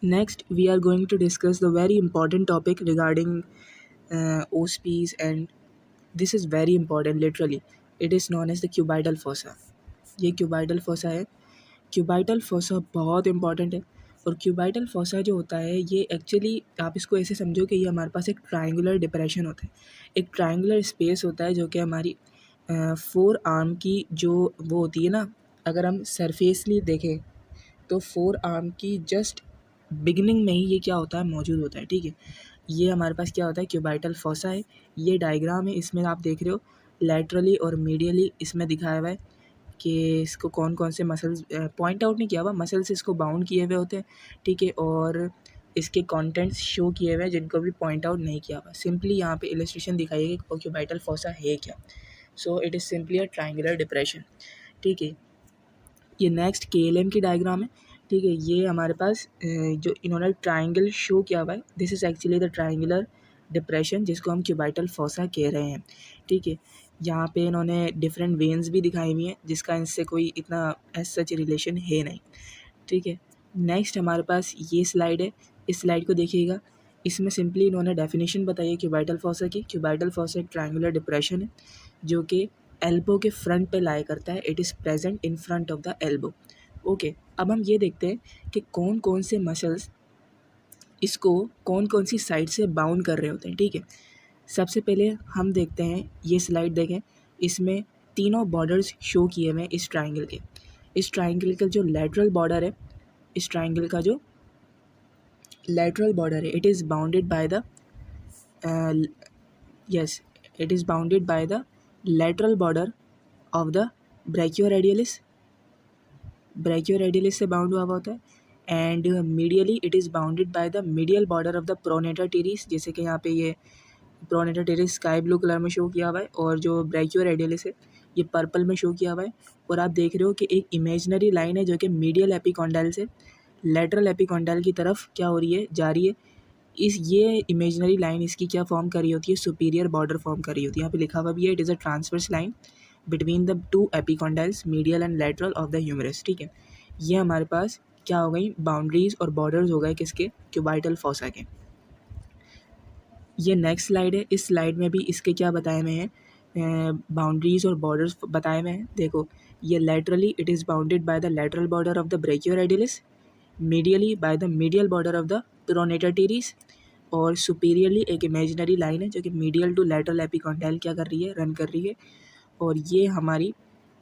Next, we are going to discuss the very important topic regarding OSPs, and this is very important literally. It is known as the cubital fossa. ये cubital fossa है. cubital fossa बहुत important है. और cubital fossa जो होता है ये actually आप इसको ऐसे समझो कि ये हमारे पास एक ट्रायंगुलर डिप्रेशन होता है. एक ट्रायंगुलर स्पेस होता है जो कि हमारी फोर आर्म की जो वो होती है ना, अगर हम सरफेसली देखें तो फोर आर्म की जस्ट बिगिनिंग में ही ये क्या होता है, मौजूद होता है. ठीक है, ये हमारे पास क्या होता है, क्यूबाइटल फोसा है. ये डायग्राम है, इसमें आप देख रहे हो लैटरली और मीडियली इसमें दिखाया हुआ है कि इसको कौन कौन से मसल्स पॉइंट आउट नहीं किया हुआ, मसल्स इसको बाउंड किए हुए होते हैं. ठीक है, और इसके कंटेंट्स शो किए हुए हैं जिनको भी पॉइंट आउट नहीं किया हुआ. सिंपली यहाँ पे इलस्ट्रेशन दिखाई है कि क्यूबाइटल फोसा है क्या. So it is simply a triangular depression. ठीक है, ये नेक्स्ट KLM की डायग्राम है. ठीक है, ये हमारे पास जो इन्होंने ट्रायंगल शो किया हुआ है, this is actually the triangular depression जिसको हम क्यूबाइटल फोसा कह रहे हैं. ठीक है, यहाँ पे इन्होंने डिफरेंट वेन्स भी दिखाई हुई हैं जिसका इनसे कोई इतना एज सच रिलेशन है नहीं. ठीक है, नेक्स्ट हमारे पास ये स्लाइड है. इस स्लाइड को देखिएगा, इसमें सिंपली इन्होंने डेफिनेशन बताई है क्यूबाइटल फोसा की. क्यूबाइटल फोसा एक ट्रायंगुलर डिप्रेशन है जो कि एल्बो के फ्रंट पे लाई करता है. It is present in front of the elbow. Okay, अब हम ये देखते हैं कि कौन कौन से मसल्स इसको कौन कौन सी साइड से बाउंड कर रहे होते हैं. ठीक है, सबसे पहले हम देखते हैं, ये स्लाइड देखें, इसमें तीनों बॉर्डर्स शो किए हुए हैं इस ट्राइंगल के. इस ट्राइंगल का जो लेटरल बॉर्डर है, इस ट्राइंगल का जो लेटरल बॉर्डर है, it is bounded by the yes, it is bounded by the lateral border of the brachioradialis. ब्रैकियोरेडियलिस से बाउंड हुआ होता है. And medially it is bounded by the medial border of the pronator terrace. जैसे कि यहाँ पे ये pronator teres sky blue colour में शो किया हुआ है और जो ब्रैकियोरेडियलिस है ये पर्पल में शो किया हुआ है. और आप देख रहे हो कि एक इमेजनरी लाइन है जो कि मीडियल एपिकॉन्डाइल से लेटरल एपिकॉन्डाइल की तरफ क्या हो रही है, जा रही है. ये इमेजनरी लाइन इसकी क्या फॉर्म कर रही होती है, सुपीरियर बॉर्डर फॉर्म कर रही होती है. यहाँ पे लिखा हुआ भी है, it is a transverse line between the two epicondyles medial and lateral of the humerus. ठीक है, ये हमारे पास क्या हो गई, बाउंड्रीज और बॉर्डर्स हो गए किसके, क्यूबाइटल फोसा के. ये नेक्स्ट स्लाइड है. इस स्लाइड में भी इसके क्या बताए हुए हैं, बाउंड्रीज और बॉर्डर्स बताए हुए हैं. देखो, ये laterally it is bounded by the lateral border of the brachioradialis, medially by the medial border of the pronator teres, और सुपीरियरली एक इमेजिनरी लाइन है जो कि मीडियल टू लेटरल एपिकॉन्डाइल क्या कर रही है, रन कर रही है. और ये हमारी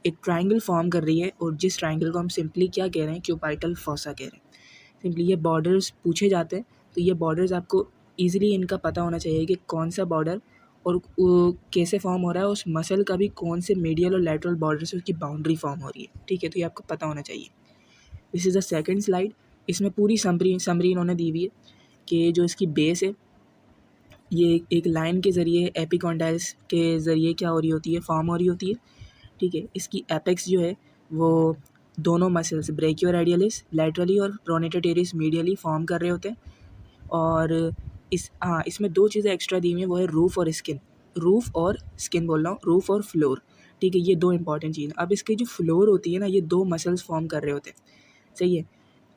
एक ट्रायंगल फॉर्म कर रही है, और जिस ट्रायंगल को हम सिंपली क्या कह रहे हैं, क्यूबाइटल फोसा कह रहे हैं. सिंपली ये बॉर्डर्स पूछे जाते हैं तो ये बॉर्डर्स आपको ईजिली इनका पता होना चाहिए कि कौन सा बॉर्डर और कैसे फॉर्म हो रहा है, उस मसल का भी कौन से मीडियल और लेटरल बॉर्डर से उसकी बाउंड्री फॉर्म हो रही है. ठीक है, तो ये आपको पता होना चाहिए. This is the second slide. इसमें पूरी समरी इन्होंने दी हुई है कि जो इसकी बेस है ये एक लाइन के ज़रिए एपिकॉन्डाइल्स के ज़रिए क्या हो रही होती है, फॉर्म हो रही होती है. ठीक है, इसकी एपेक्स जो है वो दोनों मसल्स ब्रैकियोरेडियलिस लैटरली और प्रोनेटर टेरिस मीडियली फॉर्म कर रहे होते हैं. और इसमें दो चीज़ें एक्स्ट्रा दी हुई हैं, वो है रूफ़ और स्किन. रूफ़ और स्किन बोल रहा हूँ, रूफ़ और फ्लोर. ठीक है, ये दो इंपॉर्टेंट चीज़. अब इसकी जो फ्लोर होती है ना, ये दो मसल्स फॉर्म कर रहे होते हैं. सही है,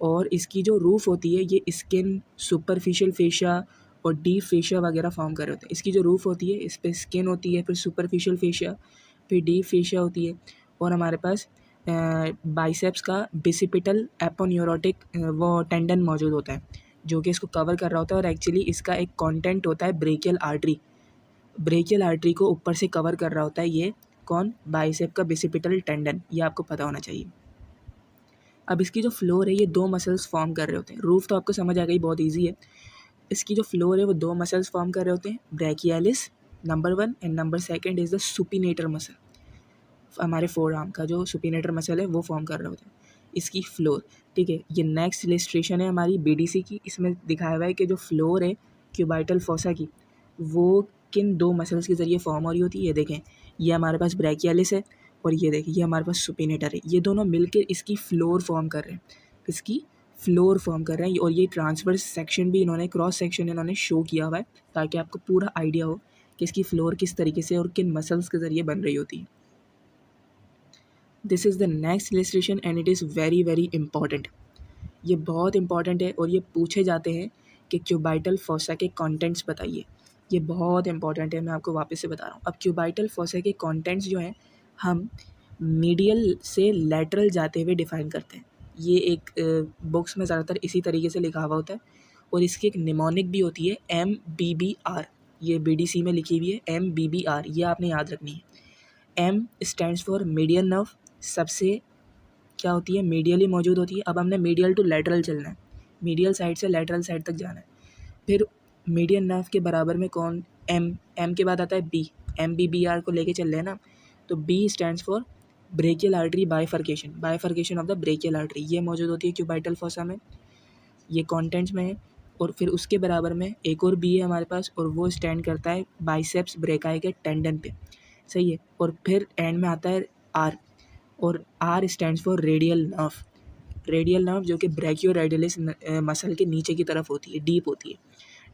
और इसकी जो रूफ़ होती है ये स्किन, सुपरफिशियल फेशिया और डीप फेशिया वगैरह फॉर्म कर रहे होते हैं. इसकी जो रूफ़ होती है इस पर स्किन होती है, फिर सुपरफिशियल फेशिया, फिर डीप फेशिया होती है. और हमारे पास बाइसेप्स का बिसिपिटल एपोन्यूरोटिक वो टेंडन मौजूद होता है जो कि इसको कवर कर रहा होता है. और एक्चुअली इसका एक कंटेंट होता है ब्रेकियल आर्टरी. ब्रेकियल आर्टरी को ऊपर से कवर कर रहा होता है ये कौन, बाइसेप का बिसिपिटल टेंडन. ये आपको पता होना चाहिए. अब इसकी जो फ्लोर है ये दो मसल्स फॉर्म कर रहे होते हैं. रूफ तो आपको समझ आ गई, बहुत ईजी है. इसकी जो फ्लोर है वो दो मसल्स फॉर्म कर रहे होते हैं, brachialis number 1 and number 2 is the supinator muscle. हमारे फोर आर्म का जो सुपिनेटर मसल है वो फॉर्म कर रहे होते हैं. इसकी फ्लोर. ठीक है, ये नेक्स्ट इलस्ट्रेशन है हमारी BDC की. इसमें दिखाया हुआ है कि जो फ्लोर है क्यूबाइटल फोसा की वो किन दो मसल्स के ज़रिए फॉर्म हो रही होती है. ये देखें, ये हमारे पास ब्रैकियालिस है और ये देखिए ये हमारे पास सुपिनेटर है. ये दोनों मिलकर इसकी फ्लोर फॉर्म कर रहे हैं, इसकी फ्लोर फॉर्म कर रहे हैं. और ये ट्रांसवर्स सेक्शन भी इन्होंने, क्रॉस सेक्शन इन्होंने शो किया हुआ है ताकि आपको पूरा आइडिया हो कि इसकी फ्लोर किस तरीके से और किन मसल्स के ज़रिए बन रही होती है. This is the next illustration and it is very very important. ये बहुत इंपॉर्टेंट है और ये पूछे जाते हैं कि क्यूबाइटल फॉसा के कंटेंट्स बताइए। ये बहुत इंपॉर्टेंट है, मैं आपको वापस से बता रहा हूँ। अब क्यूबाइटल फॉसा के कंटेंट्स जो हैं हम मीडियल से लैटरल जाते हुए डिफ़ाइन करते हैं। ये एक बुक्स में ज़्यादातर इसी तरीके से लिखा हुआ होता है और इसकी एक निमोनिक भी होती है MBBR। ये BDC में लिखी हुई है MBBR, ये आपने याद रखनी है। M stands for median nerve, सबसे क्या होती है मीडियली मौजूद होती है। अब हमने मीडियल टू लैटरल चलना है, मीडियल साइड से लैटरल साइड तक जाना है। फिर मीडियन नर्व के बराबर में कौन, M के बाद आता है B, MBBR को लेके चल रहे हैं ना, तो B stands for brachial artery bifurcation of the brachial artery, ये मौजूद होती है क्यूबाइटल फॉसा में, ये कंटेंट्स में है। और फिर उसके बराबर में एक और बी है हमारे पास और वो स्टैंड करता है बाइसेप्स ब्रेकाई के टेंडन पे, सही है। और फिर एंड में आता है आर, और R stands for radial nerve जो कि ब्रैकियोरेडियलिस मसल के नीचे की तरफ होती है, डीप होती है,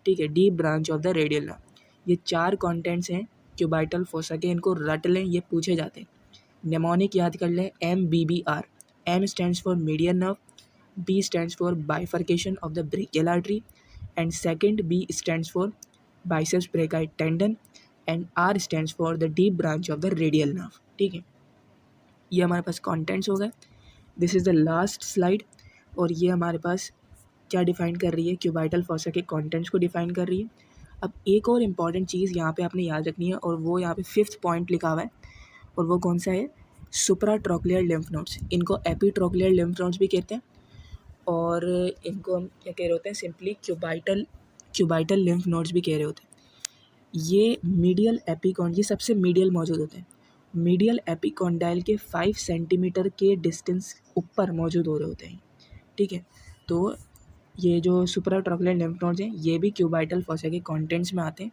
ठीक है, deep branch of the radial nerve. ये 4 कंटेंट्स हैं क्यूबाइटल फॉसा के, इनको रट लें, ये पूछे जाते हैं। निमोनिक याद कर लें MBBR, M stands for median nerve, B stands for bifurcation of the brachial artery, and second B stands for biceps brachii tendon, and R stands for the deep branch of the radial nerve। ठीक है, ये हमारे पास contents हो गए। This is the last slide, और ये हमारे पास क्या डिफ़ाइन कर रही है, क्यूबाइटल फॉसा के कंटेंट्स को डिफ़ाइन कर रही है। अब एक और इम्पॉर्टेंट चीज़ यहाँ पे आपने याद रखनी है, और वो यहाँ पे 5th पॉइंट लिखा हुआ है, और वो कौन सा है, सुप्राट्रोक्लियर लिम्फ नोड्स। इनको एपिट्रोक्लियर लिम्फ नोड्स भी कहते हैं, और इनको हम क्या कह रहे होते हैं, सिंपली क्यूबाइटल लिम्फ नोड्स भी कह रहे होते हैं। ये मीडियल एपिकॉन, ये सबसे मीडियल मौजूद होते हैं। मीडियल एपिकॉन्डाइल के 5 सेंटीमीटर के डिस्टेंस ऊपर मौजूद हो रहे होते हैं, ठीक है। तो ये जो सुप्राट्रोक्लियर लिम्फ नोड्स हैं ये भी क्यूबाइटल फॉसा के कंटेंट्स में आते हैं,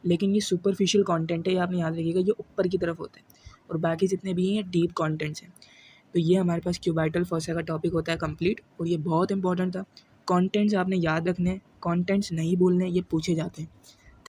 लेकिन ये सुपरफिशियल कंटेंट है, ये आपने याद रखिएगा, ये ऊपर की तरफ होते हैं, और बाकी जितने भी हैं डीप कंटेंट्स हैं। तो ये हमारे पास क्यूबाइटल फॉसा का टॉपिक होता है कंप्लीट, और ये बहुत इंपॉर्टेंट था। कंटेंट्स आपने याद रखने हैं, कंटेंट्स नहीं भूलने, ये पूछे जाते हैं।